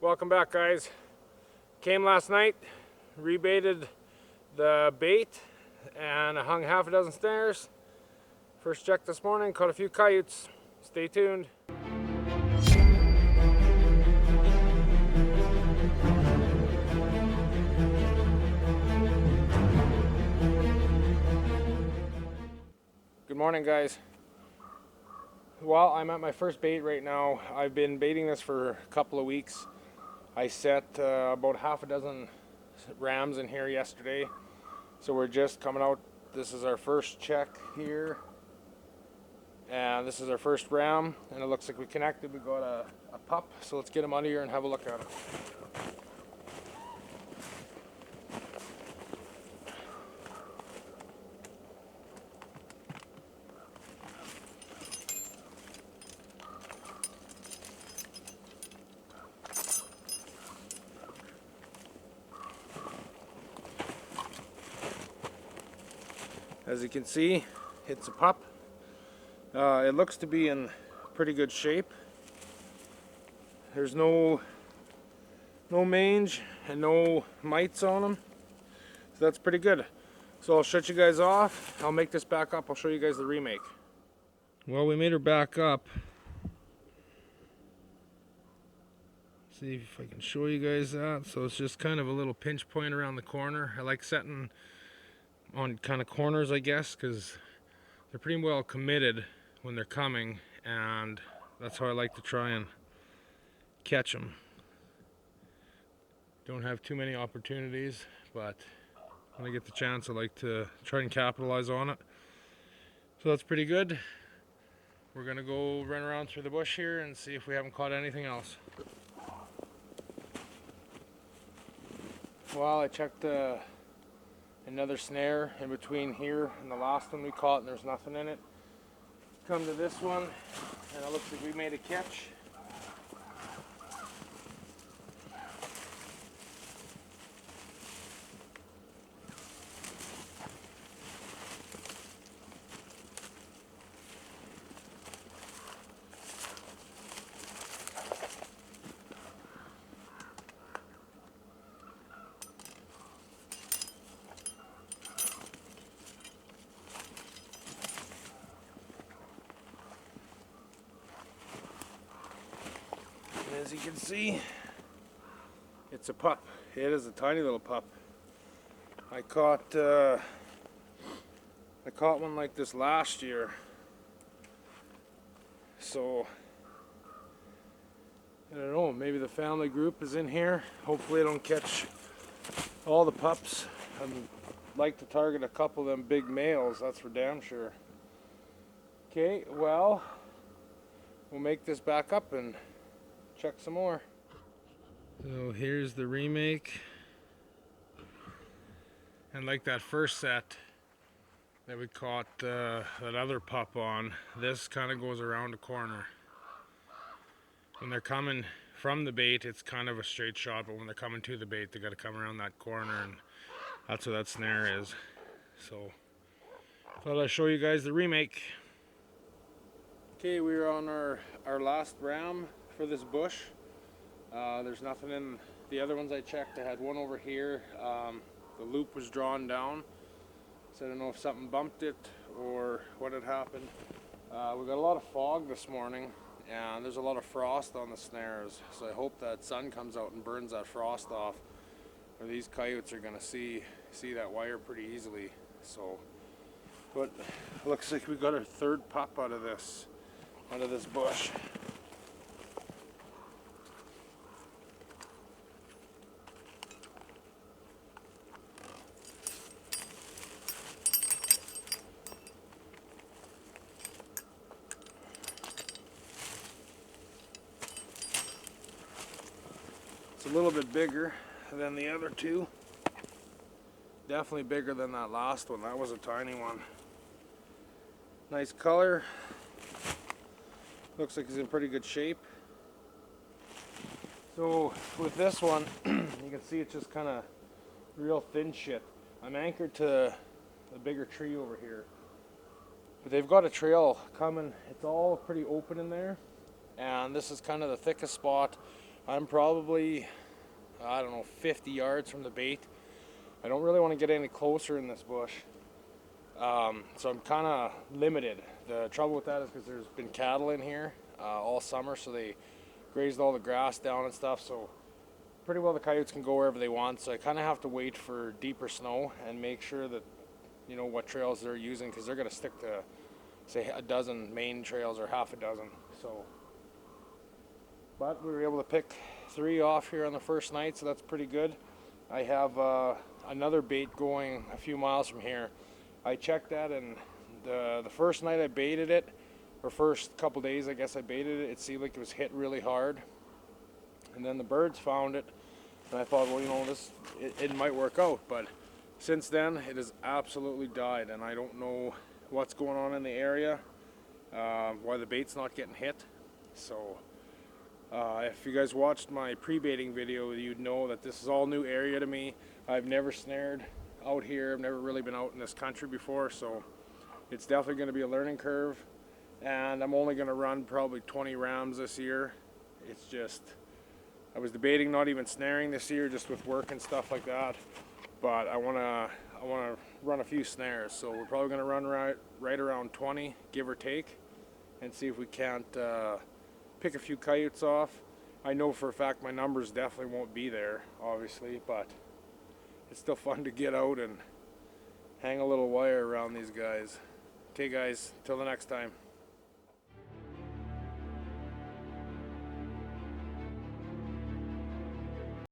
welcome back, guys. Came last night, rebaited the bait, and I hung half a dozen snares. First check this morning, caught a few coyotes. Stay tuned. Good morning, guys. Well, I'm at my first bait right now. I've been baiting this for a couple of weeks. I set about half a dozen rams in here yesterday, so we're just coming out. This is our first check here, and this is our first ram, and it looks like we connected. We got a pup, so let's get him out of here and have a look at him. As you can see, it's a pup. It looks to be in pretty good shape. There's no mange and no mites on him, so that's pretty good. So I'll shut you guys off. I'll make this back up. I'll show you guys the remake. Well, we made her back up. See if I can show you guys that. So it's just kind of a little pinch point around the corner. I like setting on kind of corners, I guess, because they're pretty well committed when they're coming, and that's how I like to try and catch them. Don't have too many opportunities, but when I get the chance, I like to try and capitalize on it. So that's pretty good. We're gonna go run around through the bush here and see if we haven't caught anything else. Well, I checked another snare in between here and the last one we caught, and there's nothing in it. Come to this one, and it looks like we made a catch. As you can see, it's a pup. It is a tiny little pup. I caught one like this last year. So I don't know, maybe the family group is in here. Hopefully I don't catch all the pups. I'd like to target a couple of them big males, that's for damn sure. Okay, well, we'll make this back up and check some more. So here's the remake, and like that first set that we caught that other pup on, this kind of goes around the corner. When they're coming from the bait, it's kind of a straight shot, but when they're coming to the bait, they got to come around that corner, and that's what that snare is. So thought I'd show you guys the remake. Okay, we're on our last ram for this bush. There's nothing in the other ones I checked. I had one over here. The loop was drawn down, so I don't know if something bumped it or what had happened. We got a lot of fog this morning, and there's a lot of frost on the snares, so I hope that sun comes out and burns that frost off, or these coyotes are gonna see that wire pretty easily. So, but looks like we got our third pup out of this bush. It's a little bit bigger than the other two. Definitely bigger than that last one. That was a tiny one. Nice color. Looks like he's in pretty good shape. So with this one, you can see it's just kind of real thin shit. I'm anchored to the bigger tree over here. But they've got a trail coming. It's all pretty open in there. And this is kind of the thickest spot I'm probably, I don't know, 50 yards from the bait. I don't really want to get any closer in this bush. So I'm kind of limited. The trouble with that is because there's been cattle in here all summer, so they grazed all the grass down and stuff, so pretty well the coyotes can go wherever they want. So I kind of have to wait for deeper snow and make sure that, you know, what trails they're using, because they're going to stick to, say, a dozen main trails or half a dozen. So, but we were able to pick 3 off here on the first night, so that's pretty good. I have another bait going a few miles from here. I checked that, and the first night I baited it, or first couple days I guess I baited it, it seemed like it was hit really hard. And then the birds found it, and I thought, well, you know, it might work out. But since then, it has absolutely died, and I don't know what's going on in the area, why the bait's not getting hit. So if you guys watched my pre-baiting video, you'd know that this is all new area to me. I've never snared out here. I've never really been out in this country before, so it's definitely going to be a learning curve. And I'm only going to run probably 20 rams this year. It's just, I was debating not even snaring this year, just with work and stuff like that. But I want to run a few snares, so we're probably going to run right around 20, give or take, and see if we can't pick a few coyotes off. I know for a fact my numbers definitely won't be there, obviously, but it's still fun to get out and hang a little wire around these guys. Okay guys, till the next time.